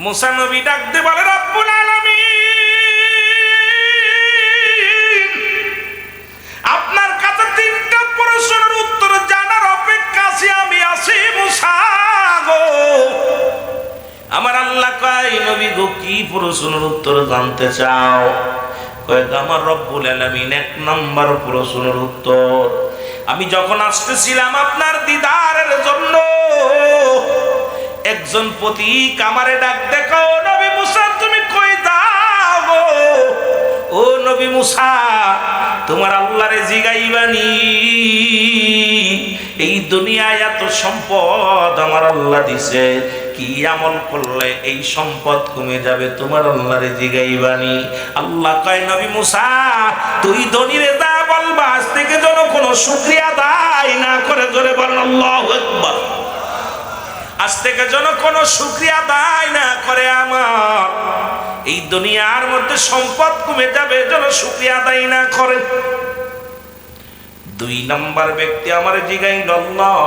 মুসা নবী ডাকতে বলে, রব্বুল আলামিন, আপনার কাছে তিনটা প্রশ্নের উত্তর জানার অপেক্ষায় আমি আছি মুসা গো। আমার আল্লাহ কয়, নবী গো কি প্রশ্নের উত্তর জানতে চাও? কয়, আমার রব্বুল আলামিন এক নম্বর প্রশ্নের উত্তর, আমি যখন আসতেছিলাম আপনার দিদারের জন্য, একজন পথিক আমারে ডাক দেখো, নবী মুসা তুমি কই যাও গো? ও নবী মুসা, তোমার আল্লাহরে জিগাইবানি, এই দুনিয়ায় এত সম্পদ আমার আল্লাহ দিছে, কি আমল করলে এই সম্পদ কমে যাবে? তোমার আল্লাহরে জিগাইবানি। আল্লাহ কয়, নবী মুসা তুই ধনীরে যা বলবা, আজ থেকে যেন কোনো শুকরিয়া আদায় না করে, জোরে বলেন আল্লাহু আকবার। আজ থেকে যেন কোনো শুকরিয়া আদায় না করে, আমার এই দুনিয়ার মধ্যে সম্পদ কমে যাবে, যেন শুকরিয়া আদায় না করে। দুই নাম্বার ব্যক্তি আমার জিগাইল, আল্লাহ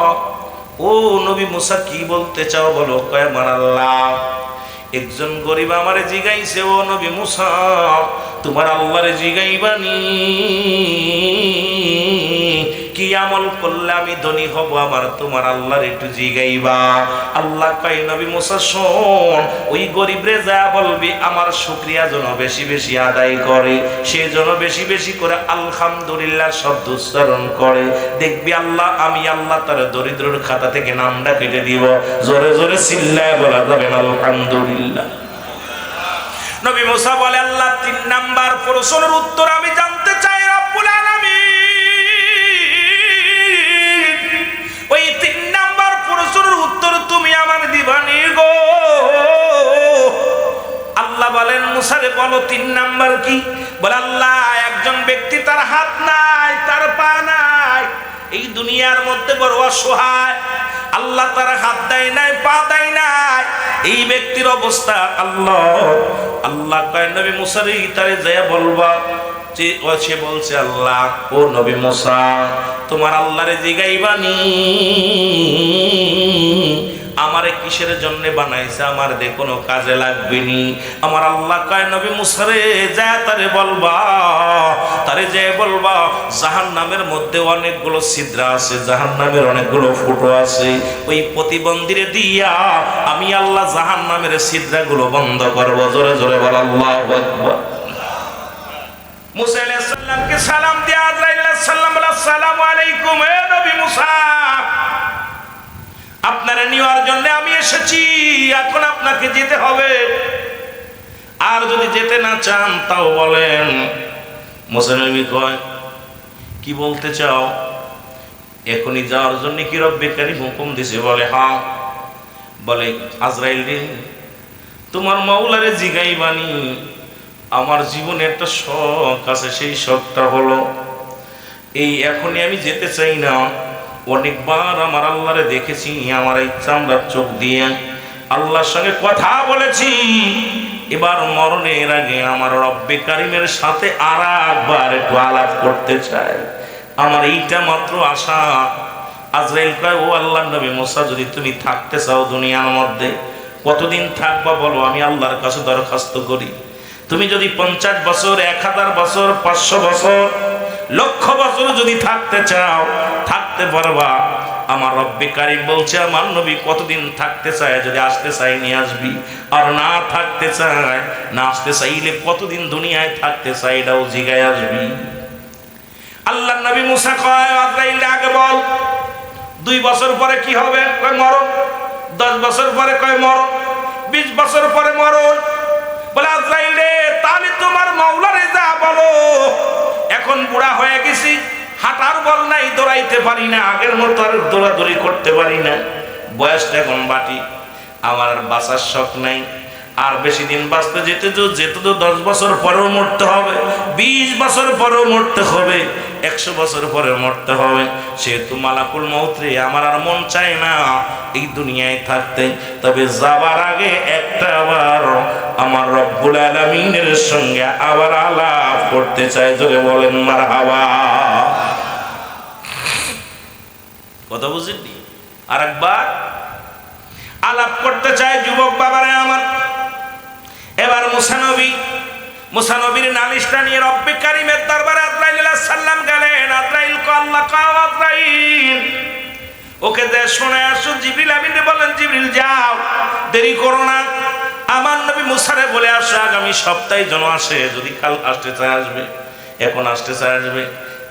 ও নবী মুসা কি বলতে চাও বলো? কয়, আমার আল্লাহ একজন গরিব আমারে জিগাইছে, ও নবী মুসা তোমার আল্লাহরে জিগাইবানি, কি আমল করলে আমি ধনী হব, আমার তোমার আল্লাহর একটু জিগাইবা। আল্লাহ কয়, নবী মুসা শোন, ওই গরিবরে যা বলবি আমার শুকরিয়া যেন বেশি বেশি আদায় করে, সে যেন বেশি বেশি করে আলহামদুলিল্লাহ শব্দ উচ্চারণ করে, দেখবি আল্লাহ আমি আল্লাহ তার দরিদ্রের খাতা থেকে নামটা কেটে দিব। জোরে জোরে চিল্লায় বলা যাবেন আলহামদুলিল্লাহ। নবী মুসা বলে, আল্লাহ তিন নাম্বার প্রশ্নের উত্তর আমি জানতে চাই, রব্বুল আলামিন ওই তিন নাম্বার প্রশ্নের উত্তর তুমি আমার দিবানি গো। আল্লাহ বলেন, মুসারে বলো তিন নাম্বার কি? বলে, আল্লাহ একজন ব্যক্তি তার হাত নাই, তার পা নাই, এই দুনিয়ার মধ্যে বড় অসহায়, আল্লাহ তার হাত দেয় নাই, পা দেয় নাই, এই ব্যক্তির অবস্থা আল্লাহ। আল্লাহ কয়, নবী মুসারে তারে যায় বলবা যে, সে বলছে, আল্লাহ ও নবী মুসা তোমার আল্লাহরে জিগাইবানি, আমারে কিসের জন্য বানাইছে, আমার দে কোনো কাজে লাগবে নি। আমার আল্লাহ কয়, নবী মুসারে যা তারে বলবা, তারে যে বলবা জাহান্নামের মধ্যে অনেকগুলো ছিদ্র আছে, জাহান্নামের অনেকগুলো ফুটো আছে, ওই প্রতিবন্ধীরে দিয়া আমি আল্লাহ জাহান্নামের ছিদ্রগুলো বন্ধ করব। জোরে জোরে বল আল্লাহু আকবার। মুসা আলাইহিস সালামকে সালাম দিয়া আজরাইল আলাইহিস সালাম বলে, আসসালামু আলাইকুম হে নবী মুসা, আপনারা নেওয়ার জন্য আমি এসেছি, এখন আপনাকে যেতে হবে, আর যদি যেতে না চান তাও বলেন। মুসা নবী কয়, কি বলতে চাও? এখনই যাওয়ার জন্য কি রব্বে কারীম হুকুম দিছে? বলে, হ্যাঁ। বলে, আজরাইল রে তোমার মাওলারে জিগাইবানি, আমার জীবনে একটা শখ আছে, সেই শখটা হলো এই, এখনই আমি যেতে চাই না, অনেকবার আমার আল্লাহরে দেখেছি, আমার ইচ্ছা আমরা চোখ দিয়ে আল্লাহর সঙ্গে কথা বলেছি, এবার মরণের আগে আমার রব্বে কারিমের সাথে আর একবার একটু আলাপ করতে চাই, আমার এইটা মাত্র আশা। আজরাইল কয়, ও আল্লাহর নবী মুসা যদি তুমি থাকতে চাও দুনিয়ার মধ্যে, কতদিন থাকবা বলো, আমি আল্লাহর কাছে দরখাস্ত করি, তুমি যদি 50 বছর, 1000 বছর, 500 বছর, লক্ষ বছর যদি থাকতে চাও থাকতে পারবা। আমার রব্বে কারীম বলছে, আমার নবী কতদিন থাকতে চায়, যদি আসতে চাই নিয়ে আসবি, আর না থাকতে চায়, না আসতে চাইলে কতদিন দুনিয়ায় থাকতে চাই এটাও জিগায় আসবি। আল্লাহর নবী মুসা কয়, আজরাইল আগে বল 2 বছর পরে কি হবে? কয় মরণ। 10 বছর পরে কয় মরণ। 20 বছর পরে মরণ। বলে, আজরাইল রে তাহলে তোমার মাওলারে যা বলো, এখন বুড়া হয়ে গেছি, হাঁটার বল নাই, দৌড়াইতে পারি না, আগের মতো আর দৌড়াদৌড়ি করতে পারি না, বয়সটা এখন বাটি, আমার আর বাঁচার শখ নাই, আর বেশি দিন বাঁচতে যেতে তো 10 বছর পরেও মরতে হবে, 20 বছর পরেও মরতে হবে, 100 বছর পরেও মরতে হবে, সেহেতু মালাকুল মউত রে আমার আর মন চায় না এই দুনিয়ায় থাকতে, তবে যাবার আগে একটা আবার আমার রব্বুল আলামিনের সঙ্গে আবার আলাপ করতে চাই। জোরে বলেন মারহাবা। কথা বুঝেননি? আরেকবার আলাপ করতে চাই যুবক বাবারে আমার। মুসা নবীর নালিশটা নিয়ে রব্বে কারিমের দরবারে আজরাইল আলাইহিস সালাম গেলেন। আজরাইল কো আল্লাহ কাও আজরাইল ওকে দে শুনে আসো। জিবরিল আমিন বলেন জিবরিল যাও, দেরি করো না, আমার নবী মুসারে বলে আসো আগামী সপ্তাহে যেন আসে। যদি কাল আসতে চায় আসবে, এখন আসতে চায় আসবে,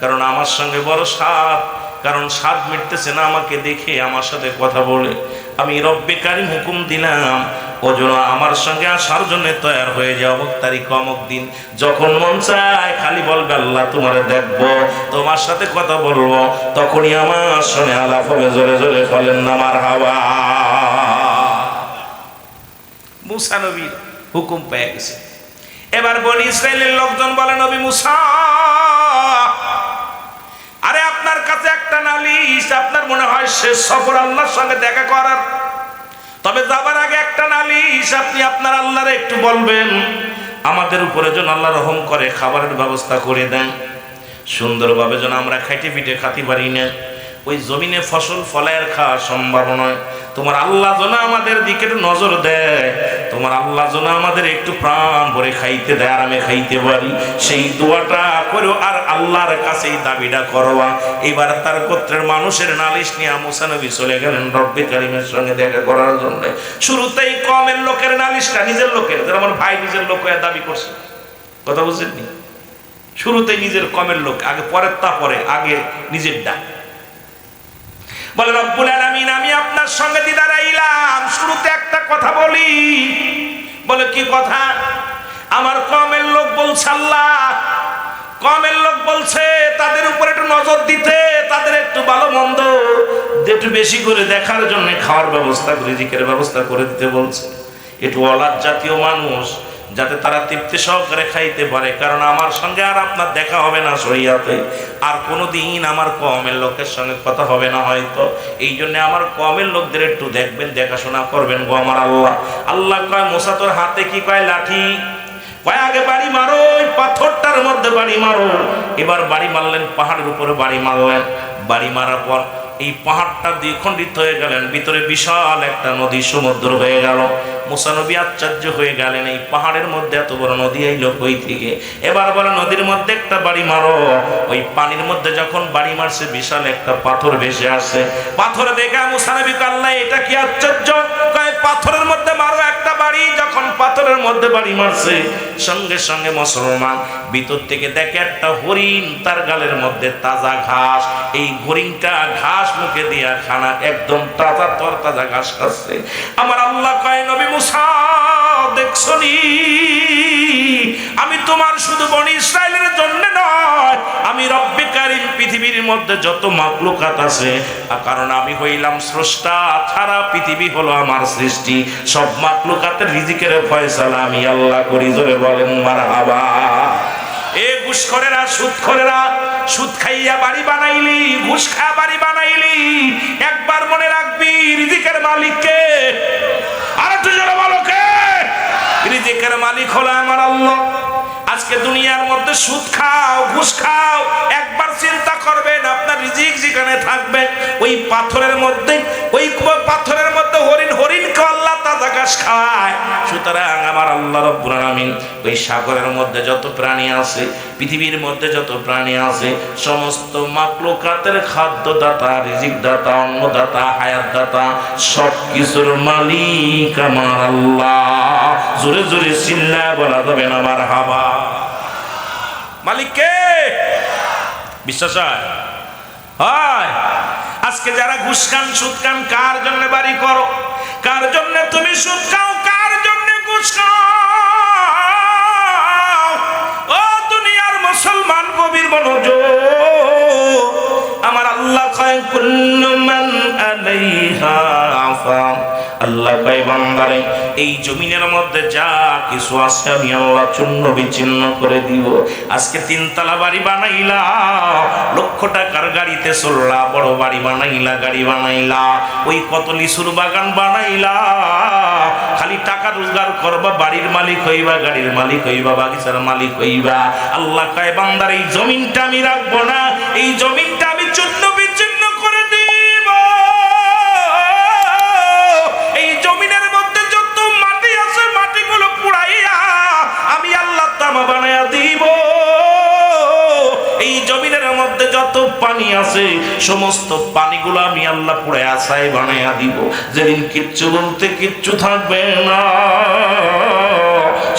কারণ আমার সঙ্গে বড় সাদ, কারণ সাদ মিটতেছে না আমাকে দেখে, আমার সাথে কথা বলে। আমি রব্বে কারিম হুকুম দিলাম ও যেন আমার সঙ্গে আসার জন্য তৈয়ার হয়ে যায়। অমুক তারিখ অমুক দিন, যখন মন চায় খালি বলবে আল্লাহ তোমারে দেখবো, তোমার সাথে কথা বলবো, তখনই আমার সঙ্গে আলাপ হবে। জোরে জোরে বলেন না মারহাবা। মুসা নবীর হুকুম পেয়ে গেছে। এবার বনি ইসরাইলের লোকজন বলে নবী মুসা, আরে আপনার কাছে একটা নালিশ, আপনার মনে হয় শেষ সফর আল্লাহর সঙ্গে দেখা করার, তবে যাবার আগে একটা নালিশ, আপনি আপনার আল্লাহরে একটু বলবেন আমাদের উপরে যেন আল্লাহ রহম করে খাবারের ব্যবস্থা করে দেন, সুন্দরভাবে যেন আমরা খাইতে পিঠে খাতে পারি না, ওই জমিনে ফসল ফলায়ের খাওয়া সম্ভব নয়। তোমার আল্লাহ যেন আমাদের দিকে একটু নজর দেয়, তোমার আল্লাহ যেন আমাদের একটু প্রাণ ভরে খাইতে দেয়, আরামে খাইতে পারি, সেই দোয়াটা করো আর আল্লাহর কাছে এই দাবিটা করবা। এবার তার গোত্রের মানুষের নালিশ নিয়ে মুসা নবী চলে গেলেন রব্বে কারিমের সঙ্গে দেখা করার জন্য। শুরুতেই কমের লোকের নালিশটা নিজের লোকের, যারা আমার ভাই নিজের লোক হয়ে দাবি করছে, কথা বুঝছেননি? শুরুতেই নিজের কমের লোক, আগে পরের তা পরে, আগে নিজের ডাক। বলে রব্বুল আলামিন আমি আপনার সঙ্গে দিদার আইলাম, শুরুতে একটা কথা বলি। বলে কি কথা? আমার কমের লোক বলছে আল্লাহ, কমের লোক বলছে তাদের উপর একটু নজর দিতে, তাদের একটু ভালো মন্দ একটু বেশি করে দেখার জন্য খাওয়ার ব্যবস্থা করে, রিজিকের ব্যবস্থা করে দিতে বলছে। একটু অলাদ জাতীয় মানুষ, যাতে তারা তৃপ্তি সহকারে খাইতে পারে, কারণ আমার সঙ্গে আর আপনার দেখা হবে না শরিয়াতে, আর কোনোদিন আমার কমের লোকের সঙ্গে কথা হবে না হয়তো, এই জন্য আমার কমের লোকদের একটু দেখবেন, দেখাশোনা করবেন গো আমার আল্লাহ। আল্লাহ কয় মুসা তোর হাতে কি? কয় লাঠি। কয় আগে বাড়ি মারো, ওই পাথরটার মধ্যে বাড়ি মারো। এবার বাড়ি মারলেন, পাহাড়ের উপরে বাড়ি মারলেন। বাড়ি মারার পর এই পাহাড়টা দ্বিখণ্ডিত হয়ে গেলেন, ভিতরে বিশাল একটা নদী সমুদ্র হয়ে গেল। মুসা নবী আশ্চর্য হয়ে গেলেন, এই পাহাড়ের মধ্যে এত বড় নদী আইলো কই থেকে? এবার বলে নদীর মধ্যে একটা বাড়ি মারো। ওই পানির মধ্যে যখন বাড়ি মারছে, বিশাল একটা পাথর ভেসে আসে। পাথর দেখা মুসা নবী আল্লাহ এটা কি আশ্চর্য! কয় পাথরের মধ্যে মারো একটা বাড়ি। যখন পাথরের মধ্যে বাড়ি মারছে, সঙ্গে সঙ্গে মুসলমান ভিতর থেকে দেখে একটা হরিণ, তার গালের মধ্যে তাজা ঘাস। এই হরিণটা ঘাস মুখে দিয়া খানা, একদম তাজা তরতাজা ঘাস খাচ্ছে। আমার আল্লাহ কয় নবী মুসা দেখছনি, আমি তোমার শুধু বনি ইসরাইলের জন্য নয়, আমি রব্বে কারিম পৃথিবীর মধ্যে যত মাখলুকাত আছে, কারণ আমি হইলাম স্রষ্টা, সারা পৃথিবী হলো আমার সৃষ্টি, সব মাখলুকাতের রিজিকের ফয়সালা আমি আল্লাহ করি। জোরে বলেন মারহাবা। এ ঘুষখোরেরা, সুদখোরেরা, সুদ খাইয়া বাড়ি বানাইলি, ঘুষ খায়া বাড়ি বানাইলি, একবার মনে রাখবি রিজিকের মালিক কে? আর একটু জোরে বলো কে? রিজিকের মালিক হলো আমার আল্লাহ। আজকে দুনিয়ার মধ্যে সুদ খাও, ঘুষ খাও, একবার চিন্তা করবেন আপনার রিজিক যেখানে থাকবে ওই পাথরের মধ্যে, ওই পাথরের মধ্যে হরিণকে আল্লাহ তাজা ঘাস খায়। সুতরাং আমার আল্লাহ রব্বুল আলামিন ওই সাগরের মধ্যে যত প্রাণী আছে, পৃথিবীর মধ্যে যত প্রাণী আছে, সমস্ত মাখলুকাতের খাদ্যদাতা, রিজিক দাতা, অন্নদাতা, হায়াত দাতা, সব কিছুর মালিক আমার আল্লাহ। জোরে জোরে চিল্লায় বলা যাবে না মারহাবা। মালিক কে? বিশ্বাস হয়? আজকে যারা ঘুষ খান, সুদ খান, কার জন্য বাড়ি করো? কার জন্য তুমি সুদ খাও? কার জন্য ঘুষ খাও? ও দুনিয়ার মুসলমান, গভীর মনোযোগ। আমার আল্লাহ কয় কুল্লু মান আলাইহা ফান, আল্লাহ কয় বান্দারে এই জমিনের মধ্যে যা কিছু আছে আমি আল্লাহ চূর্ণ বিচ্ছিন্ন করে দিব। আজকে তিনতলা বাড়ি বানাইলা, লক্ষ টাকার গাড়িতে চললা, বড় বাড়ি বানাইলা, গাড়ি বানাইলা, ওই কত লিচুর বাগান বানাইলা, খালি টাকা রোজগার করবা, বাড়ির মালিক হইবা, গাড়ির মালিক হইবা, বাগিচার মালিক হইবা। আল্লাহ কয় বান্দার এই জমিনটা আমি রাখবো না, এই জমিনটা আমি চূর্ণ বিচ্ছিন্ন করে দিব। এই জমিনের মধ্যে যত মাটি আছে, মাটিগুলো পুড়াইয়া আমি আল্লাহ তামা সমস্ত পানিগুলো আমি আল্লাহ পুড়ে আসায় বানাইয়া দিব। যেদিন কিচ্ছু বলতে কিচ্ছু থাকবে না,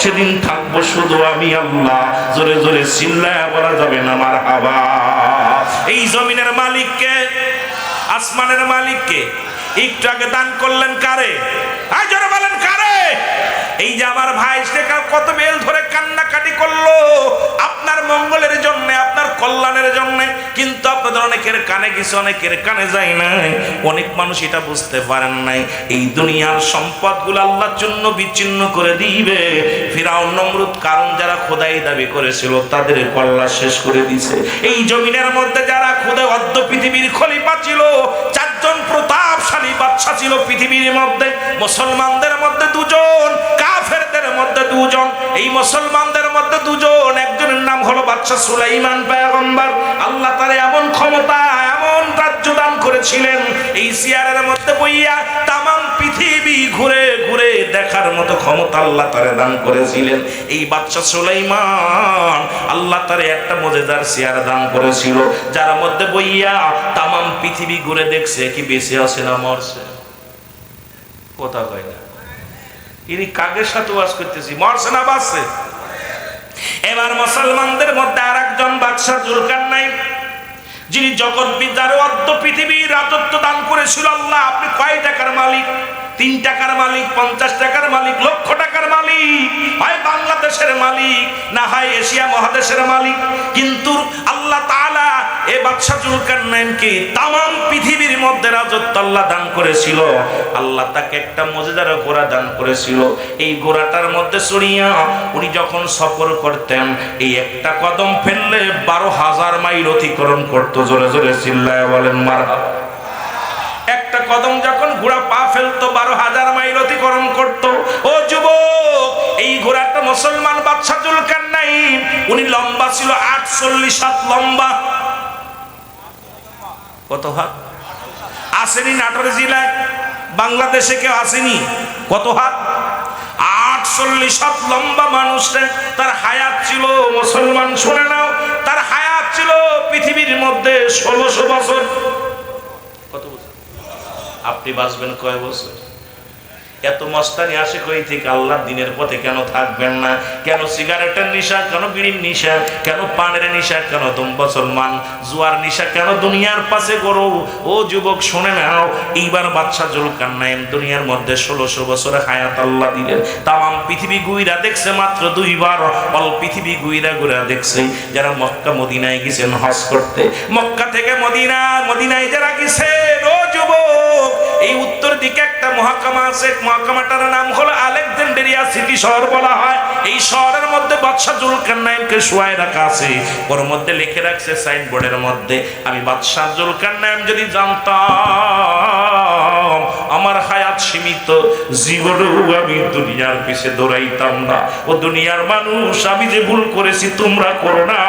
সেদিন থাকবো শুধু আমি আল্লাহ। জোরে জোরে চিল্লায়া বলা যাবে না মারহাবা। এই জমিনের মালিককে, আসমানের মালিককে একটু আগে দান করলেন কারে? আজ যারা বলেন কারে? এই যে আমার ভাই সেটা কত বেল ধরে কান্নাকাটি করলো আপনার মঙ্গলের জন্য, আপনার কল্যাণের জন্য, কিন্তু আপনাদের অনেকের কানে গেছে, অনেকের কানে যায় নাই। অনেক মানুষ এটা বুঝতে পারেন নাই এই দুনিয়ার সম্পদগুলো আল্লাহর জন্য বিচ্ছিন্ন করে দিবে। ফিরাউন, নমরুদ, কারণ যারা খোদাই দাবি করেছিল তাদের কল্লা শেষ করে দিয়েছে। এই জমিনের মধ্যে যারা খোদা অর্ধ পৃথিবীর খলিফা ছিল, চারজন প্রতাপশালী বাদশা ছিল পৃথিবীর মধ্যে। মুসলমানদের মধ্যে দুজন, কাফেরদের মধ্যে দুজন। এই মুসলমানদের মধ্যে দুজন, একজনের নাম হলো বাদশা সুলাইমান পয়গম্বর। আল্লাহ তাআলা এমন ক্ষমতা, এমন রাজ্য দান করেছিলেন, এই চেয়ারের মধ্যে বইয়া তামাম পৃথিবী ঘুরে ঘুরে দেখার মতো ক্ষমতা আল্লাহ তাআলা দান করেছিলেন। এই বাদশা সুলাইমান আল্লাহ তাআলা একটা মুজিজার চেয়ার দান করেছিল, যার মধ্যে বইয়া তামাম পৃথিবী ঘুরে দেখছে কি বেঁচে আছে না মরছে। কথা কয় না, ইনি কাগের সাথে ওয়াজ করতেছি, মরছে না বাঁচছে? এবার মুসলমানদের মধ্যে আর একজন বাদশা জুলকারনাইন, যিনি জগৎ বিদ্যার অর্ধ পৃথিবীর রাজত্ব দান করেছিল আল্লাহ। আপনি কয় টাকার মালিক? 3 টাকার মালিক, 50 টাকার মালিক, লক্ষ টাকার মালিক, হয় বাংলাদেশের মালিক, না হয় এশিয়া মহাদেশের মালিক। কিন্তু আল্লাহ তাআলা এই বাদশা জুলকারনাইনকে তামাম পৃথিবীর মধ্যে রাজত্ব আল্লাহ দান করেছিল। আল্লাহ তাকে একটা মুজিজার ঘোড়া দান করেছিল। এই ঘোড়াটার মধ্যে চড়িয়া উনি যখন সফর করতেন, এই একটা কদম ফেললে 12,000 মাইল অতিক্রম করতো। জোরে জোরে চিল্লায়া বলেন মারহাবা। একটা কদম যখন ঘোড়া পা ফেলতো 12,000 মাইল অতিক্রম করতো। ও যুবক, এই ঘোড়াটা মুসলমান বাদশা জুলকারনাইন, উনি লম্বা ছিল 48 হাত লম্বা। কত হাত? আসেনি নাটোর জেলায়, বাংলাদেশে কেউ আসেনি? কত হাত? 48 হাত লম্বা মানুষটা, তার হায়াত ছিল, মুসলমান শুনে নাও, তার হায়াত ছিল পৃথিবীর মধ্যে 1600 বছর। কত বছর? আপনি বাঁচবেন কয় বছর? এত মস্তানি আসে কই থেকে? আল্লাহ দিনের পথে কেন থাকবেন না? কেন সিগারেটের নেশা, কেন বিড়ির নেশা, কেন পানের নেশা, কেন তুম মুসলমান জুয়ার নেশা, কেন দুনিয়ার পাশে করো? ও যুবক শুনে নাও, এইবার বাদশা জুলকারনাইন দুনিয়ার মধ্যে 1600 বছর হায়াত আল্লাহ দিলেন। তামাম পৃথিবী গুইরা দেখছে মাত্র 2 বার। অল পৃথিবী গুইরা গুইরা দেখছে। যারা মক্কা মদিনায় গেছেন হজ করতে, মক্কা থেকে মদিনায় যারা গেছেন, ও যুবক, এই উত্তর দিকে একটা মহকুমা আছে, মহকুমাটার নাম হলো আলেকজান্দ্রিয়া সিটি শহর বলা হয়। এই শহরের মধ্যে বাদশা জুলকারনাইনকে শুয়ায় রাখা আছে। ওর মধ্যে লিখে রাখছে সাইনবোর্ডের মধ্যে, আমি বাদশা জুলকারনাইন যদি জানতাম আমার হায়াত সীমিত, জীবনেও আমি দুনিয়ার পিছে দৌড়াইতাম না। ও দুনিয়ার মানুষ, আমি যে ভুল করেছি তোমরা করো না,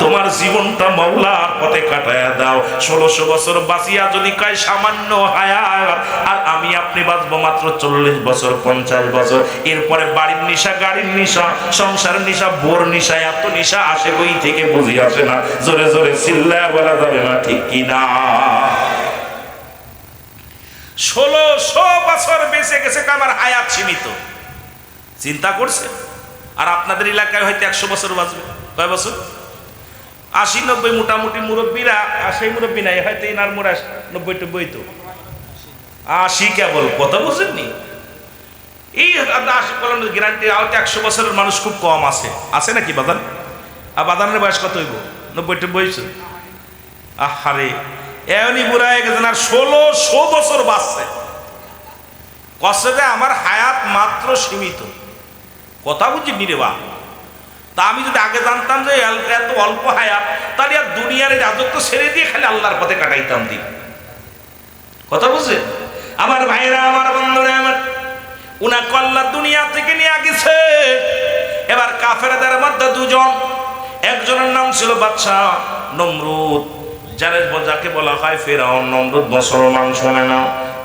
তোমার জীবনটা মাওলার পথে কাটায়া দাও। 1600 বছর বাঁচিয়া যদি কয় সামান্য হায়াত, আর আমি আপনি বাঁচবো মাত্র 40 বছর, 50 বছর। এরপরে বাড়ির নিশা, গাড়ির নিশা, সংসারের নিশা, বোর নিশা, এত নিশা আসে কই থেকে বুঝি আসে না। জোরে জোরে চিল্লায়া বলা যাবে না, ঠিক কিনা? 1600 বছর বেঁচে গেছে, আমার হায়াত সীমিত। চিন্তা করছে? আর আপনাদের এলাকায় হয়তো 100 বছর বাঁচবে। কয় বছর? 80-90 মোটামুটি মুরব্বীরা, সেই মুরব্বী নাই, হয়তো এনার মোড়া 90-90 তো 80 কেবল। কথা বুঝেননি? এই 80 গ্যারান্টি, হয়তো 100 বছরের মানুষ খুব কম আছে। আছে নাকি বাদান? আর বাদানের বয়স কত হইব? 90-90। আহারে, এমনি বুড়া হয়ে গেছেন, আর 1600 বছর বাঁচছে। কষ্ট যে আমার হায়াত মাত্র সীমিত। কথা বুঝিনি রে বা। তা আমি যদি আগে জানতাম যে এত অল্প হায়াত, তাহলে আর দুনিয়ার রাজত্ব ছেড়ে দিয়ে খালি আল্লাহর পথে কাটাইতাম দিন। কথা বুঝছে আমার ভাইরা, আমার বন্ধুরা, আমার উনা কল্লা দুনিয়া থেকে নিয়ে গেছে। এবার কাফেরদের মধ্যে দুজন, একজনের নাম ছিল বাদশা নমরুদ, যাকে বলা হয় ফেরাউন। নমরুদ মুসলমান, শোনে না,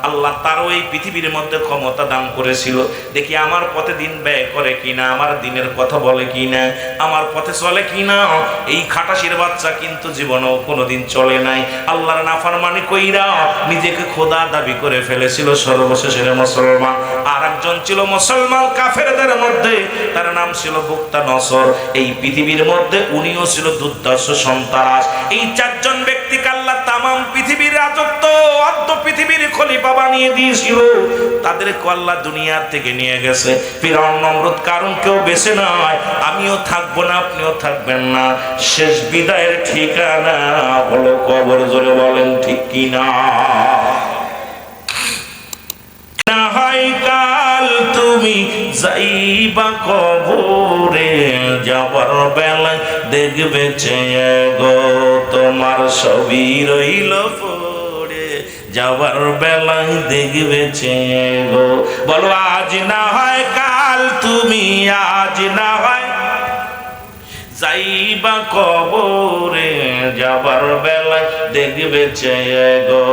আল্লাহ তারও এই পৃথিবীর মধ্যে ক্ষমতা দান করেছিল। দেখি আমার পথে দিন ব্যয় করে কিনা, আমার দিনের কথা বলে কিনা, আমার পথে চলে কিনা। এই খাটাসির বাচ্চা কিন্তু জীবনেও কোনোদিন চলে নাই। আল্লাহর নাফরমানি কইরা নিজেকে খোদা দাবি করে ফেলেছিল। সর্বশেষের মুসলমান আর একজন ছিল মুসলমান কাফেরদের মধ্যে, তার নাম ছিল বুক্তা নসর। এই পৃথিবীর মধ্যে উনিও ছিল দুর্দর্শ সন্ত্রাস। এই চারজন ব্যক্তিকে আল্লাহ তামাম পৃথিবীর রাজত্ব, অর্ধ পৃথিবীর খলিফা বানিয়ে দিয়েছিল। তাদেরকে আল্লাহ দুনিয়ার থেকে নিয়ে গেছে। ফিরআউন, নমরুদ, কারণ কেউ বেঁচে নয়। আমিও থাকবো না, আপনিও থাকবেন না। শেষ বিদায়ের ঠিকানা হলো কবর। জোরে বলেন ঠিক কিনা? না হয় কাল তুমি যাইবা কবরে, যাবার বেলায় দেখবে চেয়ে গো তোমার ছবি রইল পড়ে, যাবার বেলায় দেখবে চেয়ে গো। বলো আজ না হয় কাল তুমি, আজ না হয় যাইবা কবরে, যাবার বেলায় দেখবে চেয়ে গো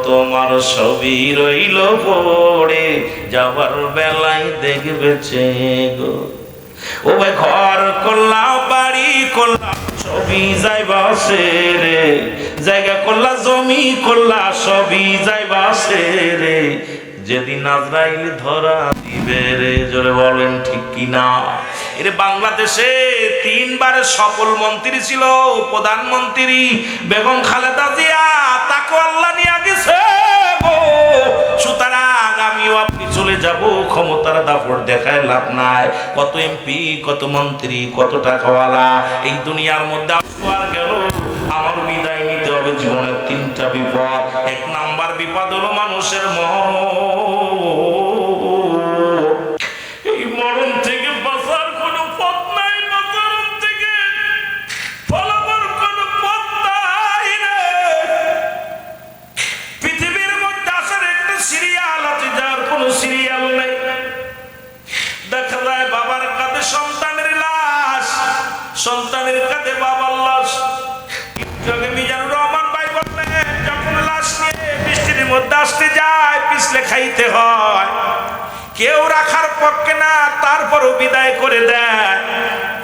তোমার ছবি রইল পড়ে, যাবার বেলায় দেখবে চেয়ে গো। ও ভাই ঘর করলা, বাড়ি করলা, সবই যাইবা রে, জায়গা করলা, জমি করলা, সবই যাইবা রে, যেদিন আজরাইল ধরা দিবে রে। জোরে বলেন ঠিক কিনা? এর বাংলাদেশে 3 বার সফল মন্ত্রী ছিল, প্রধানমন্ত্রী বেগম খালেদা জিয়া, তাকে আল্লাহ নিয়ে গেছে গো। সুতরাং আমিও আপনি চলে যাব, ক্ষমতার দাপট দেখায় লাভ নাই। কত এমপি, কত মন্ত্রী, কত টাকাওয়ালা এই দুনিয়ার মধ্যে আর গেল। আমার বিদায় নিতে হবে। জীবনের 3টা বিপদ। 1 নাম্বার বিপদ হলো মানুষের মরণ। এই মরণ থেকে বাঁচার কোনো পথ নাই, মরণ থেকে পালাবার কোনো পথ নাই রে। পৃথিবীর মধ্যে আসার একটা সিরিয়াল আছে, যার কোনো সিরিয়াল নাই। দেখা যায় বাবার কাঁধে সন্তানের লাশ, সন্তানের কাঁধে বাবার লাশ। মিজানুর রহমান ভাই বললেন, যখন লাশ নিয়ে বৃষ্টির মধ্যে আসতে যায়, পিছলে খাইতে হয়। কেউ রাখার পক্ষে না, তারপরও বিদায় করে দেয়।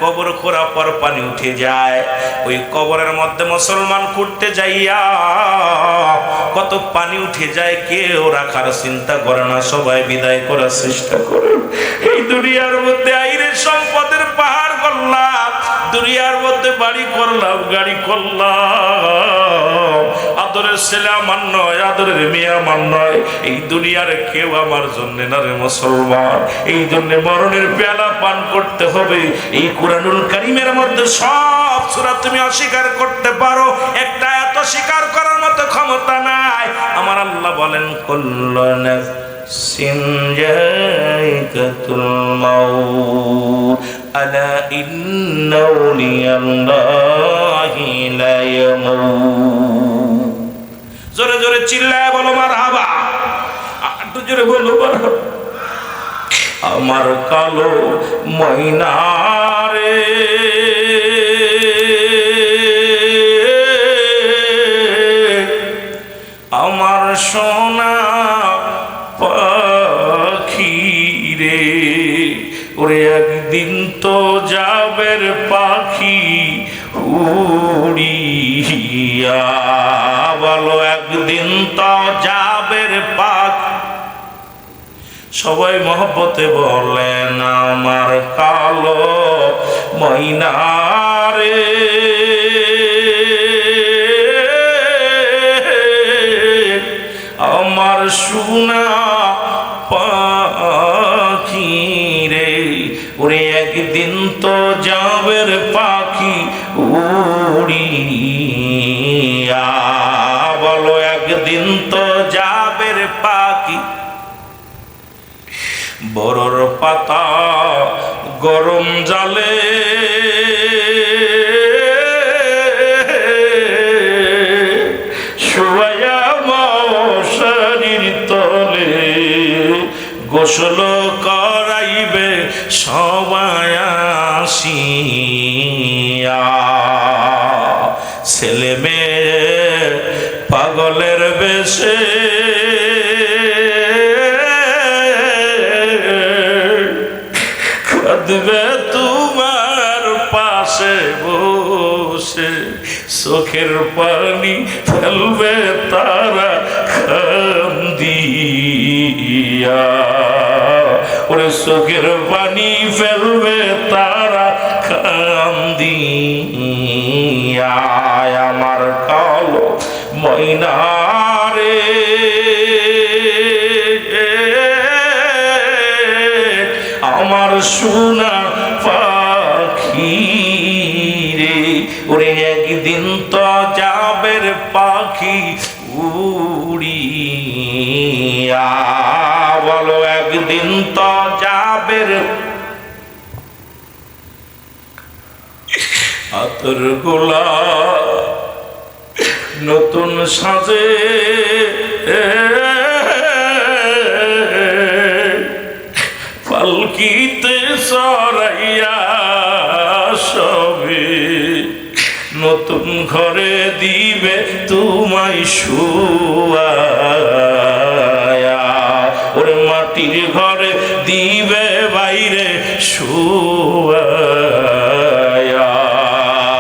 কবর খোঁড়া পর পানি উঠে যায়। ওই কবরের মধ্যে মুসলমান করতে যাইয়া কত পানি উঠে যায়, কেউ রাখার চিন্তা করে না, সবাই বিদায় করার চেষ্টা করে। এই দুনিয়ার মধ্যে আইরে সম্পদের পাহাড় করলাম, দুনিয়ার মধ্যে বাড়ি করলাম, গাড়ি করলাম, আদরের ছেলে আমার নয়, আদরের মেয়ে আমার নয়, এই দুনিয়ার কেউ আমার জন্য না রে মুসলমান। এই জন্য মরণের পেয়ালা পান করতে হবে। এই কুরআনুল কারীমের মধ্যে সব সূরা তুমি অস্বীকার করতে পারো, একটা এত স্বীকার করার মতো ক্ষমতা নাই। আমার আল্লাহ বলেন, কুল্লু নাফসিন যায়িকাতুল মাউত, আলা ইন্না আউলিয়াল্লাহি লা ইয়ামুত। জোরে জোরে চিল্লায় বলো মারহাবা। একটু জোরে বলো মারহাবা। আমার কালো ময়না রে, আমার সোনা পাখি রে, ওরে একদিন তো যাবের পাখি উড়িয়া। বলো একদিন তো যাবের পাখি। সবাই মহব্বতে বলেন, আমার কালো ময়না রে, আমার সোনা পাখি রে, ওরে একদিন তো যাবের পাখি উড়িয়া। বলো একদিন তো যাবের পাখি। বড়র পাতা গরম জালে, শোয়া মশারির তলে, গোসল করাইবে সবাই আসিয়া। ছেলে মেয়ে পাগলের বেশে কাঁদবে তোমার পাশে বসে, চোখের পানি ফেলবে তারা কান্দিয়া, ওরে চোখের পানি ফেলবে তারা কান্দিয়া। আমার কালো ময়নারে আমার সোনা পাখি রে, ওরে একদিন তো যাবে পাখি উড়িয়া, বলো একদিন তো যাবে। আতর গোলা নতুন সাজে পালকিতে সরাইয়া সবে, নতুন ঘরে দিবে তোমায় শুয়ায়া, ওরে মাটির ঘরে দিবে বাইরে শুয়ায়া।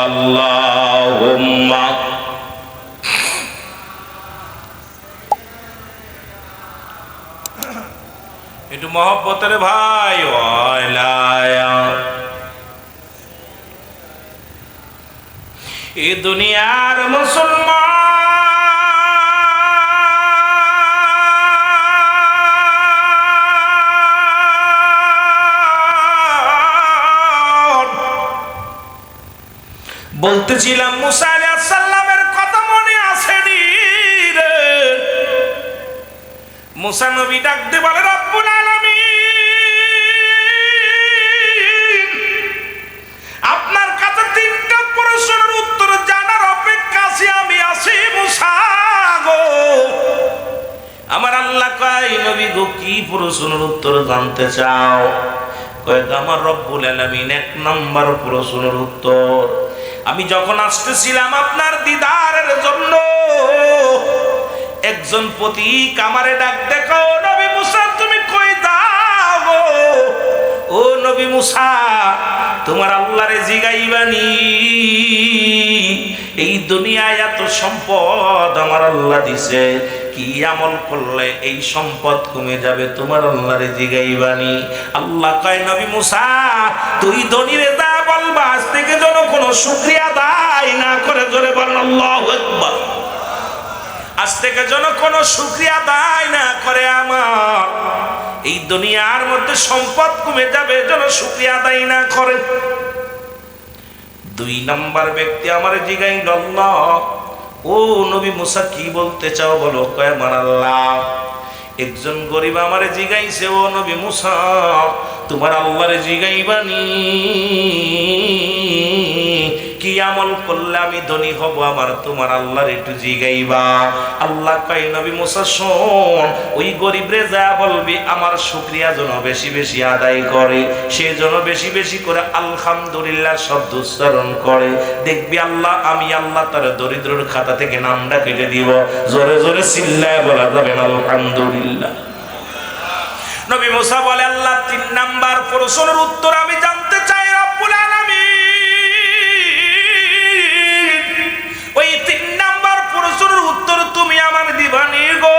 আল্লাহুম্মা একটু মহব্বতের ভাই ওয়ালায়া। এই দুনিয়ার মুসলমান, বলতেছিলাম মুসা আলাইহিস সালামের কথা মনে আছে রে? মুসা নবী ডাক দিয়ে বলে, রব্বুল আলামিন, আপনার কাছে তিনটা প্রশ্নের উত্তর জানার অপেক্ষা আছি, আমি আছি মুসা গো। আমার আল্লাহ কয়, নবী গো কি প্রশ্নের উত্তর জানতে চাও? কয় আমার রব্বুল আলামিন এক নম্বর প্রশ্নের উত্তর, আমি যখন আসতেছিলাম আপনার দিদারের জন্য, একজন পথিক আমারে ডাক দেখো, নবী মুসা তুমি কই যাও গো? ও নবী মুসা, তোমার আল্লাহরে জিগাইবানি, এই দুনিয়ায় এত সম্পদ আমার আল্লাহ দিছে, কি আমল করলে এই সম্পদ কমে যাবে? তোমার আল্লাহরে জিগাইবানি। আল্লাহ কয়, নবী মুসা তুই ধনীরে যা বলবা, আজ থেকে যেন কোনো শুকরিয়া আদায় না করে, জোরে বলেন আল্লাহু আকবার। আজ থেকে যেন কোনো শুকরিয়া আদায় না করে, আমার এই দুনিয়ার মধ্যে সম্পদ কমে যাবে, যেন শুকরিয়া আদায় না করে। দুই নাম্বার ব্যক্তি আমার জিগাইল, আল্লাহ ও নবী মুসা কি বলতে চাও বলো? কয় আমার আল্লাহ, একজন গরিব আমারে জিগাইছে, ও নবী মুসা তোমার আল্লাহরে জিগাইবানি, কি আমল করলে আমি ধনী হব, আমার তোমার আল্লাহর একটু জিগাইবা। আল্লাহ কয়, নবী মুসা শোন, ওই গরিবরে যা বলবি আমার শুকরিয়া যেন বেশি বেশি আদায় করে, সে যেন বেশি বেশি করে আলহামদুলিল্লাহ শব্দ উচ্চারণ করে, দেখবি আল্লাহ আমি আল্লাহ তার দরিদ্রের খাতা থেকে নামটা কেটে দিব। জোরে জোরে চিল্লায় বলা যাবে আলহামদুলিল্লাহ। নবী মুসা বলে, আল্লাহ তিন নাম্বার প্রশ্নের উত্তর আমি জানতে চাই, রব্বুল আলামিন ওই তিন নাম্বার প্রশ্নের উত্তর তুমি আমার দিবানি গো।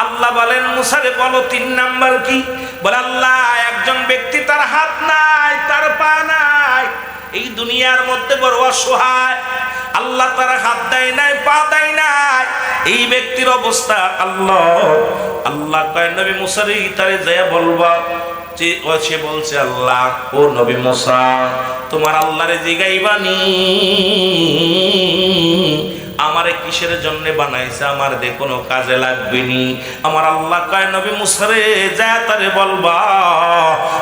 আল্লাহ বলেন, মুসারে বলো তিন নাম্বার কি? বলে, আল্লাহ একজন ব্যক্তি তার হাত নাই, তার পা নাই, এই দুনিয়ার মধ্যে বড় অসহায়, আল্লাহ তার হাত দেয় নাই, পা দেয় নাই, এই ব্যক্তির অবস্থা আল্লাহ। আল্লাহ কয়, নবী মুসারে তারে যায় বলবা। সে বলছে, আল্লাহ ও নবী মুসা তোমার আল্লাহরে জিগাইবানি, আমারে কিসের জন্য বানাইছে, আমার দে কোনো কাজে লাগবে নি। আমার আল্লাহ কয়, নবী মুসারে যা তারে বলবা,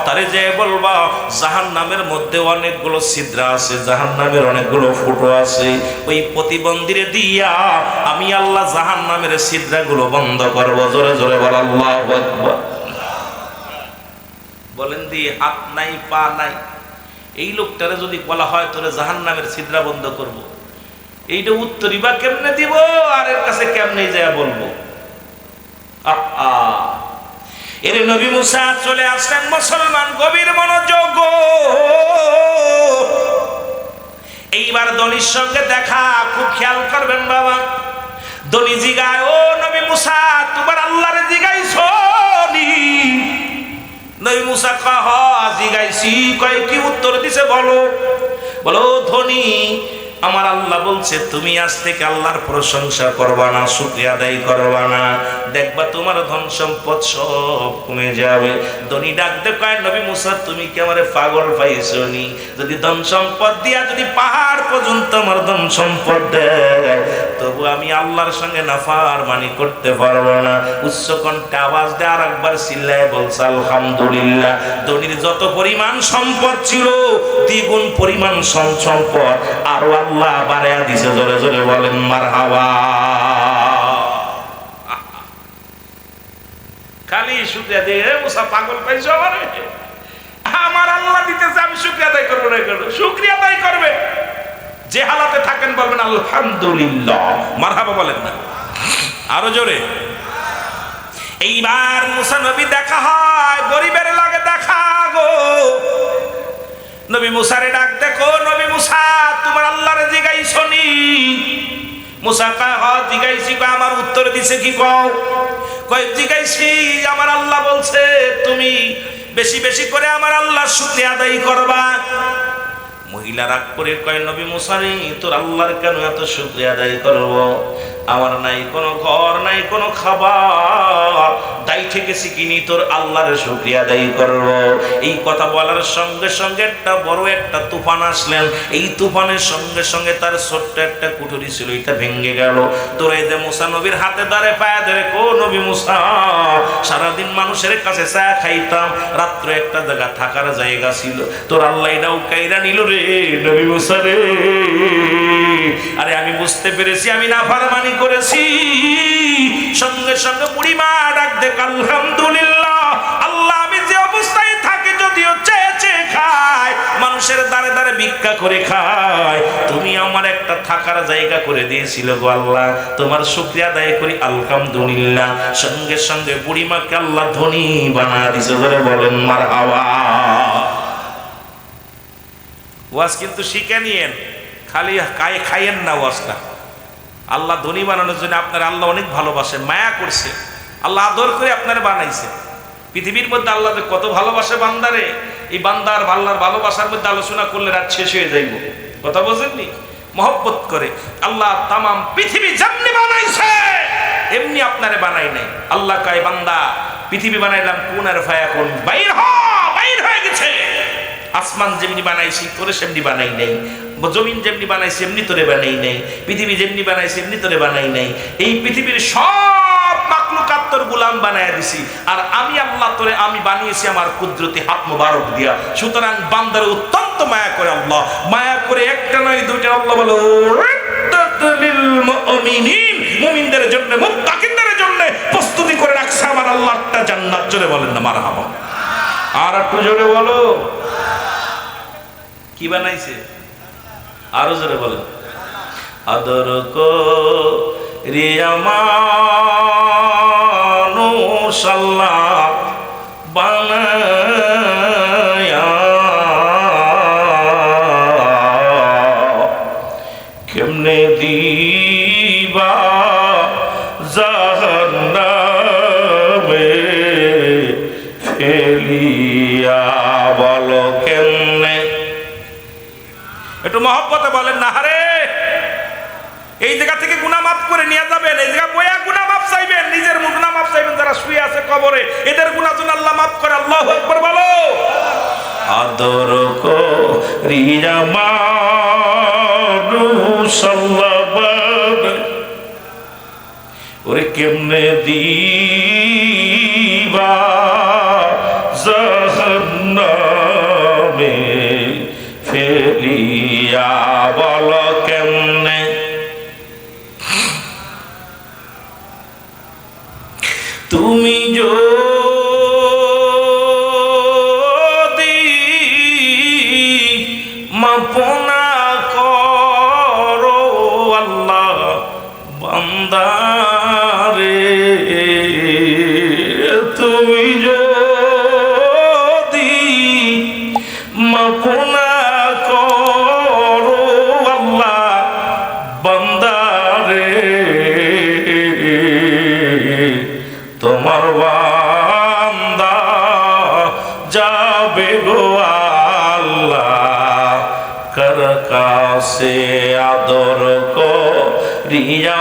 তারে যে বলবা জাহান্নামের মধ্যে অনেকগুলো ছিদ্র আছে, জাহান্নামের অনেকগুলো ফুটো আছে, ওই প্রতিবন্ধীরে দিয়া আমি আল্লাহ জাহান্নামের ছিদ্রগুলো বন্ধ করব। জোরে জোরে বল আল্লাহু আকবার। বলেন দিয়ে হাত নাই পা নাই, এই লোকটারে যদি বলা হয় তোরে জাহান্নামের ছিদ্র বন্ধ করব, এইটা উত্তরই বা কেমনে দিব, আর এর কাছে কেমনে যায় বলবো? এর নবী মুসা চলে আসলেন। মুসলমান গভীর মনোযোগ, এইবার দনির সঙ্গে দেখা, খুব খেয়াল করবেন বাবা। দনি জিগায়, ও নবী মুসা, তোমার আল্লাহরে জিগাইছো নি? নবী মুসা কয়, হ জিগাইছি। কয়, কি উত্তর দিছে বলো? বলো, ধনী আমার আল্লাহ বলছে তুমি আজ থেকে আল্লাহর প্রশংসা করবা না, শুকরিয়া আদায় করবা না, দেখবা তোমার ধন সম্পদ সব কমে যাবে। ধনী ডাকতে কয়, নবী মুসা তুমি কি আমারে পাগল পাইছো নি? যদি ধন সম্পদ দিয়া যদি পাহাড় পর্যন্ত আমার ধন সম্পদ দেয়, তবু আমি আল্লাহর সঙ্গে নাফরমানি করতে পারবো না। উচ্চ কণ্ঠে আওয়াজ দিয়ে আর একবার চিল্লায় বলছে আলহামদুলিল্লাহ। ধনীর যত পরিমাণ সম্পদ ছিল দ্বিগুণ পরিমাণ সম্পদ আরো আল্লাহ বাড়ায়া দিছে। জোরে জোরে বলেন মারহাবা। খালি শুকরিয়া দিয়ে, মুসা পাগল পাইছো আমারে? আমার আল্লাহ দিতেছে, আমি শুকরিয়া আদায় করবো না কেন? শুকরিয়া আদায় করবে, যে হালাতে থাকেন বলবেন আলহামদুলিল্লাহ, মারহাবা বলেন না আরো জোরে। এইবার মুসা নবী দেখা হয়, গরিবের লাগে দেখা গো। নবী মুসারে ডাক দেখো, নবী মুসা তোমার আল্লাহরে জিগাইছো নি? মুসা কয়, হ জিগাইছি। কয়, আমার উত্তর দিছে কি? কয়, জিগাইছি, আমার আল্লাহ বলছে তুমি বেশি বেশি করে আমার আল্লাহর শুকরিয়া আদায় করবা। মহিলা রাগ করে কয়, নবী মুসা রে, তোর আল্লাহর কেন এত শুকরিয়া আদায় করব? আমার নাই কোনো ঘর, নাই কোনো খাবার, তাই থেকেছি কিনি তোর আল্লাহর শুকরিয়া আদায় করব। এই কথা বলার সঙ্গে সঙ্গে একটা বড় একটা তুফান আসলেন। এই তুফানের সঙ্গে সঙ্গে তার ছোট্ট একটা কুঠুরি ছিল, এটা ভেঙে গেল। তোর এই যে মুসা নবীর হাতে দাঁড়ে পায়ে ধরে, কো নবী মুসা, সারাদিন মানুষের কাছে চা খাইতাম, রাত্রে একটা জায়গা থাকার জায়গা ছিল, তোর আল্লাহ এটাও কাইরা নিল রে নবী মুসা রে। আরে আমি বুঝতে পেরেছি আমি নাফরমানি করেছি। সঙ্গে সঙ্গে বুড়িমা ডাক দেখ, আলহামদুলিল্লাহ, আল্লাহ আমি যে অবস্থায় থাকি, যদিও চেয়ে চেয়ে খাই, মানুষের দ্বারে দ্বারে ভিক্ষা করে খাই, তুমি আমার একটা থাকার জায়গা করে দিয়েছিল গো আল্লাহ, তোমার শুকরিয়া আদায় করি আলহামদুলিল্লাহ। সঙ্গে সঙ্গে বুড়িমাকে আল্লাহ ধনী বানা দিছে। ধরে বলেন মারহাবা। ওয়াজ কিন্তু শিখে নিয়েন, খালি খাইয়েন না ওয়াজটা। আল্লাহ ধনী বানানোর জন্য আপনার আল্লাহ অনেক ভালোবাসেন, মায়া করছে, আল্লাহ আদর করে আপনারা বানাইছে। পৃথিবীর মধ্যে আল্লাহ কত ভালোবাসে বান্দারে, এই বান্দার আল্লাহর ভালোবাসার মধ্যে আলোচনা করলে রাত শেষ হয়ে যাইব। কথা বোঝেননি? মহব্বত করে আল্লাহ তামাম পৃথিবী যেমনি বানাইছে এমনি আপনারে বানাই নাই। আল্লাহ কয়, বান্দা পৃথিবী বানাইলাম কোন আর ফায়াকুন, বাইর হয়ে গেছে। আসমান যেমনি বানাইছি তোরে সেমনি বানাই নাই, জমিন যেমনি বানাইছি এমনি তোরে বানাই নাই, পৃথিবী যেমনি বানাইছি এমনি তোরে বানাই নাই। এই পৃথিবীর সব মাখলুকাত তোর গোলাম বানায়া দিছি, আর আমি আল্লাহ তোরে আমি বানিয়েছি আমার কুদরতি হাত মোবারক দিয়া। সুতরাং বান্দার অত্যন্ত মায়া করে আল্লাহ, মায়া করে একটা নয় দুইটা, আল্লাহ বলো মুমিনদের জন্য, মুত্তাকিনদের জন্য প্রস্তুতি করে রাখছে আমার আল্লাহ একটা জান্নাত। জোরে বলেন না মারহাবা। আর একটু জোরে বলো, কি বানাইছে? আরো জোরে বলেন। আদর করি মানুষ আল্লাহ বানায়া, কেমনে দিবা জাহান্নামে ফেলিয়া, বলো কেমনে? একটু মহব্বতে বলেন না। হারে এই জায়গা থেকে গুনাহ মাফ করে নিয়ে যাবেন, এই জায়গা বইয়া গুনাহ মাফ চাইবেন, নিজের গুনাহ মাফ চাইবেন, যারা শুয়ে আছে কবরে এদের গুনাহ যেন আল্লাহ মাফ করে। আল্লাহু আকবার বলো। আদর করিয়া মানুষ আল্লাহ বানায়, ওরে কেমনে দিবা জাহান্নামে ফেলিয়া, বলো কেমনে? তুমি যদি মাফ না করো আল্লাহ বান্দারে, তুমি যদি হবে গো আল্লাহ, কার কাছে আদর করিয়া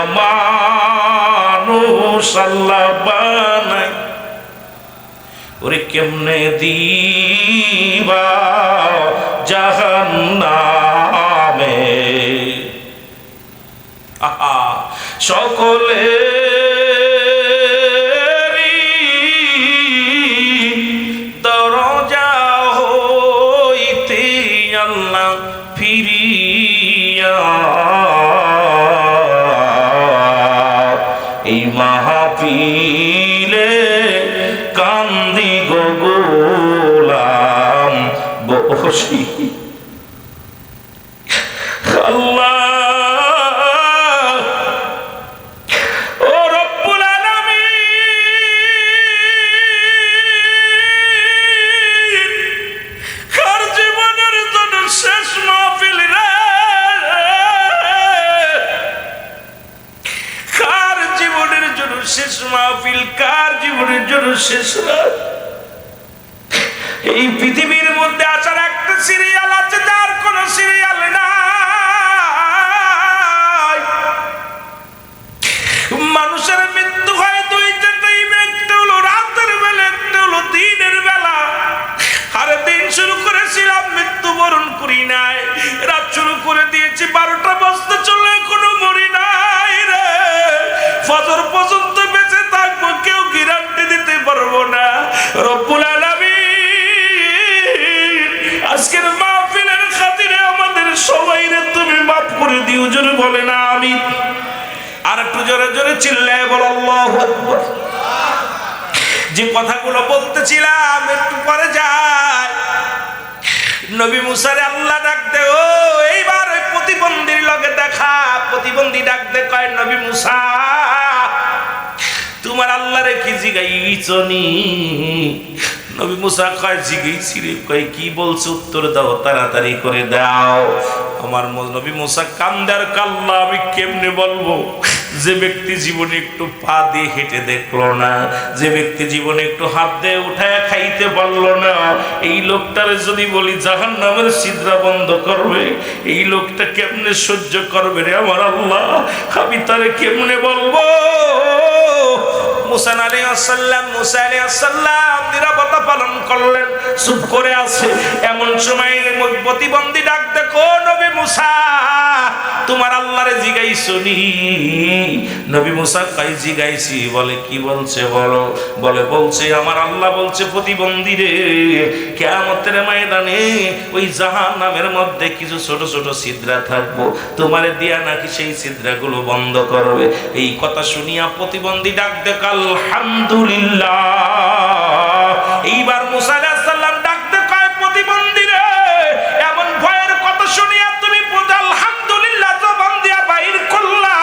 মানুষ আল্লাহ বানাই, ওরে কেমনে দিবা জাহান্নামে। আহা, সকলে দরজা হইতে আল্লাহ ফিরিয়া এই মাহফিলে কান্দি গো গোলাম বসি। আল্লাহ ও রব্বুল আলামিন, কার জীবনের জন্য শেষ মাহফিল রে, কার জীবনের জন্য শেষ মাহফিল, কার জীবনের জন্য শেষ রাত। এই পৃথিবীর মধ্যে আসার একটা সিরিয়াল আছে, যার কোন সিরিয়াল নাই। মানুষের মৃত্যু হয় দুইটা টাইমে, একটা হলো রাতের বেলা, একটা হলো দিনের বেলা। আরে দিন শুরু করেছিলাম, মৃত্যুবরণ করি নাই। রাত শুরু করে দিয়েছি, 12টা বাজতে চলে এখনো মরি নাই রে। ফজর পর্যন্ত বেঁচে থাকবো, কেউ গ্যারান্টি দিতে পারবো না। রব্বুল আলামিন, আজকের মাহফিলের খাতিরে আমাদের সবাইরে তুমি মাফ করে দিও, জোরে বলে না আমিন। আর একটু জোরে জোরে চিল্লায় বল আল্লাহু আকবার। যে কথাগুলো বলতেছিলাম একটু পরে যায়। নবী মুসারে আল্লাহ ডাক দে, ও এইবার ওই প্রতিবন্ধীর লগে দেখা। প্রতিবন্ধী ডাক দে, কয় নবী মুসা, তোমার আল্লাহরে কি জিগাইছনি? নবী মুসা কয় জিগাইছি রে। কয় কি বলছো? উত্তর দাও, তাড়াতাড়ি করে দাও। আমার নবী মুসা কান্দার কাল্লা, আমি কেমনে বলবো? যে ব্যক্তি জীবনে একটু পা দিয়ে হেঁটে দেখলো না, যে ব্যক্তি জীবনে একটু হাত দিয়ে উঠায় খাইতে পারলো না, এই লোকটার যদি বলি জাহান্নামের ছিদ্রা বন্ধ করবে, এই লোকটা কেমনে সহ্য করবে রে আমার আল্লাহ? আমি তারে কেমনে বলবো? মুসা আলাইহিস সালাম নিরাপত্তা পালন করলেন, চুপ করে আছে। এমন সময় প্রতিবন্ধী ডাক দেখো, নবী মুসা, তোমার আল্লাহরে জিগাইছনি? নবী মুসা কই জিগাইছি। বলে কি বলছে বলো? বলছে আমার আল্লাহ বলছে, প্রতিবন্ধী রে, কিয়ামতের ময়দানে ওই জাহান্নামের মধ্যে কিছু ছোট ছোট ছিদ্রা থাকবো, তোমারে দিয়া নাকি সেই ছিদ্রাগুলো বন্ধ করবে। এই কথা শুনিয়া প্রতিবন্ধী ডাক দেখ আলহামদুলিল্লাহ। এইবার মুসা আলাইহিস সালাম ডাক দে, কয় প্রতিবন্ধী রে, এমন ভয়ের কথা শুনিয়া তুমি আলহামদুলিল্লাহ জবান দিয়া বাইর করলা।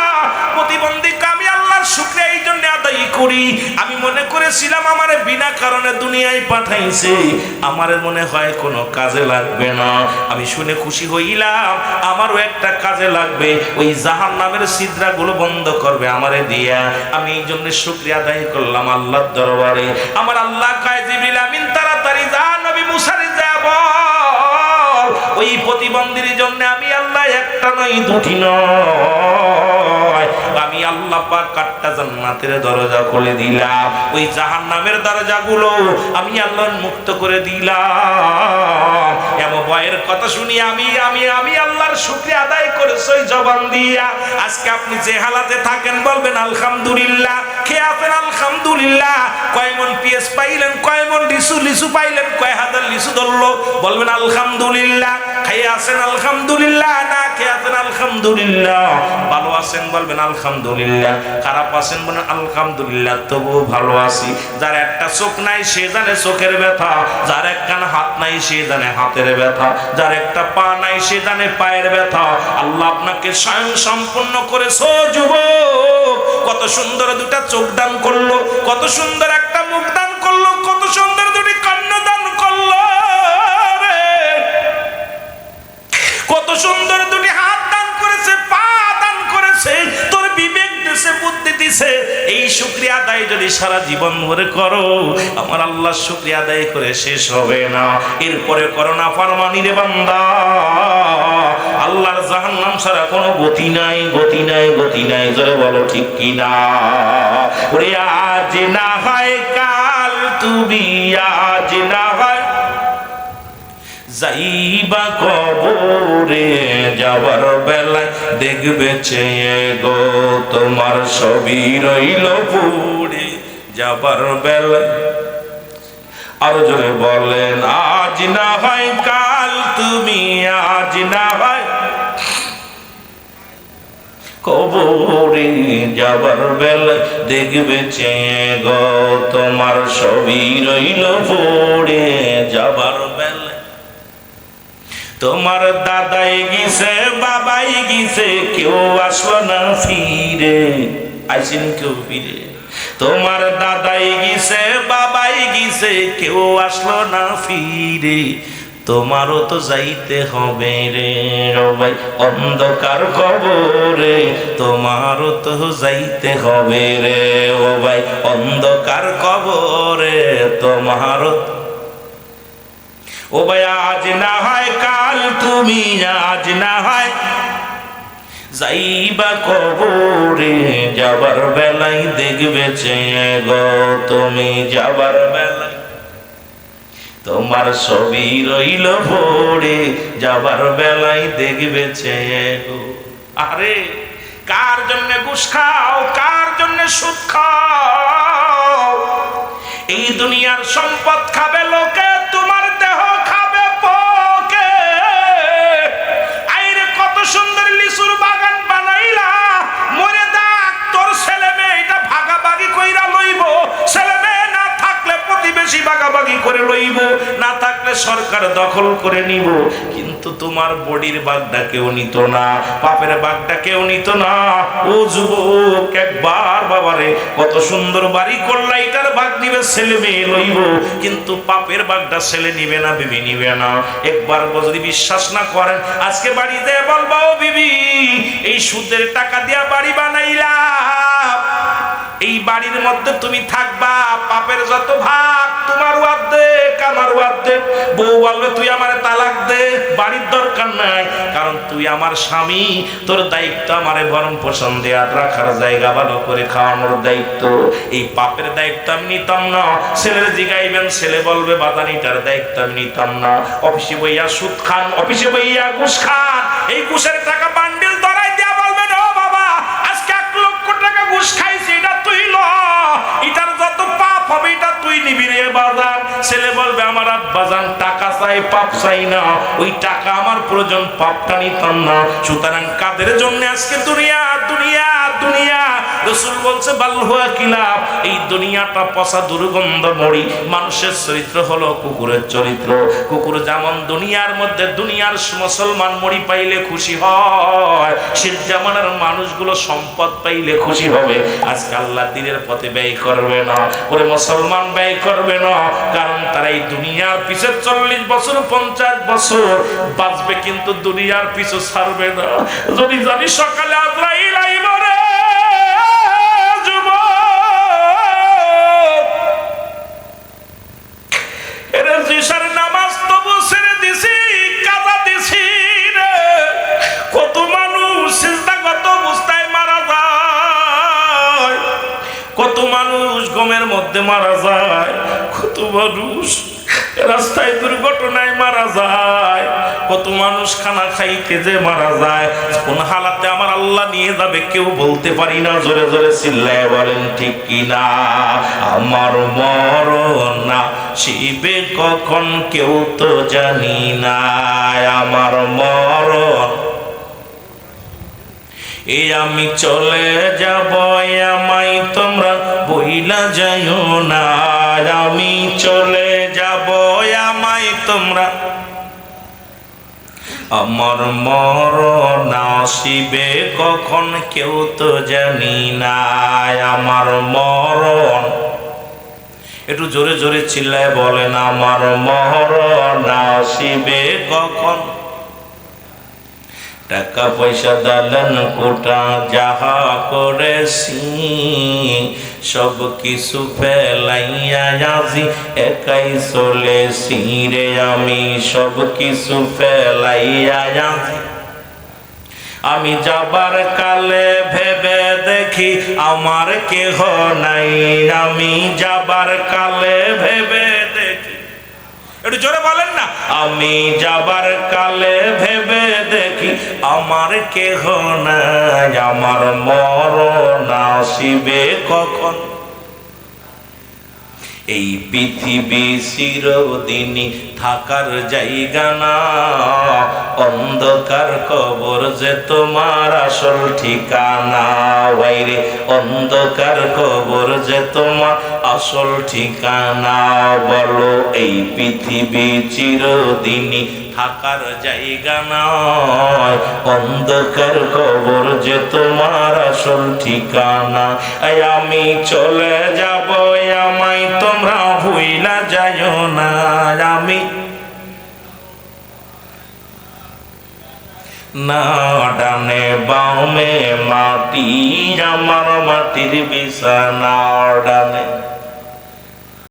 প্রতিবন্ধী আমি আল্লাহর শুকরিয়া এই জন্য আদায় করি, আমি মনে করেছিলাম আমারে বিনা কারণে দুনিয়ায় পাঠাইছে, আমারে মনে হয় কোনো কাজে লাগবে না। আমি শুনে খুশি হইলাম, আমারও একটা কাজে লাগবে, ওই জাহান্নামের ছিদ্রাগুলো বন্ধ করবে আমারে দিয়া। আমি এই জন্য শুকরিয়া আদায় করলাম আল্লাহর দরবারে। আমার আল্লাহ কয় জিবরিল আমিন, তাড়াতাড়ি যা নবী মুসারে যাব, ওই প্রতিবন্ধীর জন্য আমি আল্লাহ একটা নয় দুটি নয়, আমি আল্লাহ পাক 8টা জান্নাতের দরজা খুলে দিলাম। ওই জাহান্নামের দরজাগুলো আমি আল্লাহ মুক্ত করে দিলাম। এমন ভয়ের কথা শুনি আমি আমি আমি আল্লাহর শুকরিয়া আদায় করেছি ওই জবান দিয়া। আজকে আপনি যে হালাতে থাকেন বলবেন আলহামদুলিল্লাহ। খেয়ে আছেন আলহামদুলিল্লাহ। কয় মন পিএস পাইলেন, কয় মন লিচু পাইলেন, কয় হাজার লিচু ধরলো, বলবেন আলহামদুলিল্লাহ। খেয়ে আছেন আলহামদুলিল্লাহ, না খেয়ে আছেন আলহামদুলিল্লাহ। ভালো আছেন বলবেন আলহামদুলিল্লাহ, খারাপ আছেন বলেন আলহামদুলিল্লাহ, তবুও ভালো আছি। যার একটা চোখ নাই সে জানে চোখের ব্যথা, যার একখানা হাত নাই সে জানে হাতের ব্যথা, যার একটা পা নাই সে জানে পায়ের ব্যথা। আল্লাহ আপনাকে স্বয়ং সম্পূর্ণ করেছো যুবক। কত সুন্দর দুটা চোখ দান করলো, কত সুন্দর একটা মুখ দান করলো, কত সুন্দর দুটি কর্ণ দান করলো, কত সুন্দর দুটি হাত দান করেছে, পা দান করেছে, তোর বিবেক দিছে, বুদ্ধি দিছে। এই শুকরিয়া শুকরিয়া আদায় যদি সারা জীবন ভরে করো, আমার আল্লাহর শুকরিয়া আদায় করে শেষ হবে না। এরপরে করো না ফারমানি রে বান্দা, আল্লাহর জাহান্নাম ছাড়া কোনো গতি নাই, গতি নাই, গতি নাই। জোরে বলো ঠিক কিনা? ওরে আজ না হয় কাল, তুমি আজ না হয় যাইবা কবরে, যাবার বেলায় দেখবে চেয়ে গো তোমার সবই রইল পড়ে, যাবার বেলায়। আর জোরে বলেন, আজ না হয় কাল, তুমি আজ না হয় কবরে, যাবার বেলায় দেখবে চেয়ে গো তোমার সবই রইল পড়ে, যাবার বেলায়। তোমার দাদাই গিয়েছে, বাবাই গিয়েছে, কেউ আসলো না ফিরে। আইসিন কেউ ফিরে? তোমার দাদাই গিয়েছে, বাবাই গিয়েছে, কেউ আসলো না ফিরে। তোমারও তো যাইতে হবে রে ও ভাই অন্ধকার কবরে, তোমারও তো যাইতে হবে রে ও ভাই অন্ধকার কবরে, তোমারও। ও ভাই আজ না হয় কাল, তুমি আজ না হয় যাইবা কবরে, যাবার বেলায় দেখবে চেয়ে গো তুমি, যাবার বেলায় তোমার সবই রইল পড়ে, যাবার বেলায় দেখবে চেয়ে গো। আরে কার জন্য ঘুষ খাও, কার জন্য সুদ খাও? এই দুনিয়ার সম্পদ খাবে লোকে, তোমার দেহ খাবে পোকে। আইরে কত সুন্দর লিচুর বাগান বানাইলা, মরে দাগ তোর ছেলে মেয়ে এটা ভাগাভাগি কইরা লইব। ছেলে মেয়ে না থাকলে প্রতিবেশী ভাগাভাগি করে লইব, না থাকলে সরকার দখল করে নিব। কিন্তু তোমার বডির বাগটা কেউ নিত না, পাপের বাগটা কেউ নিত না। ও যুবক একবার বাবারে, কত সুন্দর বাড়ি করলা, এটার ভাগ নিবে ছেলে মেয়ে লইব, কিন্তু পাপের বাগটা ছেলে নিবে না, বিবি নিবে না। একবার যদি বিশ্বাস না করেন, আজকে বাড়িতে বলবা, ও বিবি এই সুদের টাকা দিয়া বাড়ি বানাইলা, এই বাড়ির মধ্যে তুমি থাকবা, পাপের যত ভাগ তোমার অর্ধেক আমার অর্ধেক। বউ বলবে তুই আমার তালাক দে, বাড়ির দরকার নাই, কারণ তুই আমার স্বামী, তোর দায়িত্ব আমারে ভরণ পোষণ দেওয়ার, রাখার জায়গা ভালো করে খাওয়ানোর দায়িত্ব। এই পাপের দায়িত্ব আমি নিতাম না। ছেলের জিগাইবেন, ছেলে বলবে বাদানিটার দায়িত্ব আমি নিতাম না। অফিসে বইয়া সুদ খান, অফিসে বইয়া ঘুষ খান, এই ঘুষের টাকা বান্ডিল ধরাই দিয়া বলবেন, ও বাবা আজকে 1 লক্ষ টাকা ঘুষ খাইছি, এটা তুই ল, এটার যত পাপ হবে এটা তুই নিবি রে বাজান। ছেলে বলবে আমার আব্বাজান টাকা চাই, পাপ চাই না, ওই টাকা আমার প্রয়োজন, পাপটা নিতাম না। সুতরাং কাদের জন্য আজকে দুনিয়া দুনিয়া দুনিয়া? রাসূল বলছে বালহুয়া কিলাব, এই দুনিয়াটা পচা দুর্গন্ধ মরি। মানুষের চরিত্র হলো কুকুরের চরিত্র। কুকুর যেমন দুনিয়ার মধ্যে দুনিয়ার মুসলমান মরি পাইলে খুশি হয়, সে জামানার মানুষগুলো সম্পদ পাইলে খুশি হবে। আজকে আল্লাহ দ্বীনের পথে ব্যয় করবে না, ওরে মুসলমান ব্যয় করবে না, কারণ তারা এই দুনিয়ার পিছে 40 বছর 50 বছর বাঁচবে, কিন্তু দুনিয়ার পিছু ছাড়বে না। যদি জানি সকালে আজরাইল আইব রে যুবক, এরে জিশার নামাজ তবু ছেড়ে দিছি, কাজা দিছি রে। কত মানুষ সিজদাগত অবস্থায় মারা যায়, কত মানুষ গমের মধ্যে মারা যায়, কত মানুষ রাস্তায় দুর্ঘটনায় মারা যায়, কত মানুষ খানা খাইতে যে মারা যায়। কোন হালাতে আমার আল্লাহ নিয়ে যাবে কেউ বলতে পারি না। জোরে জোরে চিল্লায় বলেন ঠিক কিনা? আমার মরণ না শিবে কখন কেউ তো জানি না, আমার মরণ এই আমি চলে যাব, আমায় তোমরা বইলা যাইও না, আমি চলে যাব, আমায় তোমরা। আমার মরণ আসিবে কখন কেউ তো জানি না, আমার মরণ। একটু জোরে জোরে চিল্লায় বলেন, আমার মরণ আসিবে কখন। টাকা পয়সা দালেন কোটা যাহা করেছি, সব কিছু ফেলাইয়া আজি একাই চলেছি রে আমি সব কিছু ফেলাইয়া আজি আমি যাবার কালে ভেবে দেখি আমার কেহ নাই আমি যাবার কালে ভেবে দেখি একটু জোরে বলেন না আমি যাবার কালে ভেবে দেখি আমার কেহ নাই আমার মরণ আসিবে কখন এই পৃথিবী চিরদিনই থাকার জায়গা না অন্ধকার কবর যে তোমার আসল ঠিকানা বাইরে অন্ধকার কবর যে তোমার আসল ঠিকানা বলো এই পৃথিবী চিরদিনই থাকার জায়গা নয় অন্ধকার কবর যে তোমার আসল ঠিকানা আমি চলে যাব আমায় তোমরা ভুইলা যাইও না আমি না ডানে বামে মাটি আমার মাটির বিছানা ডানে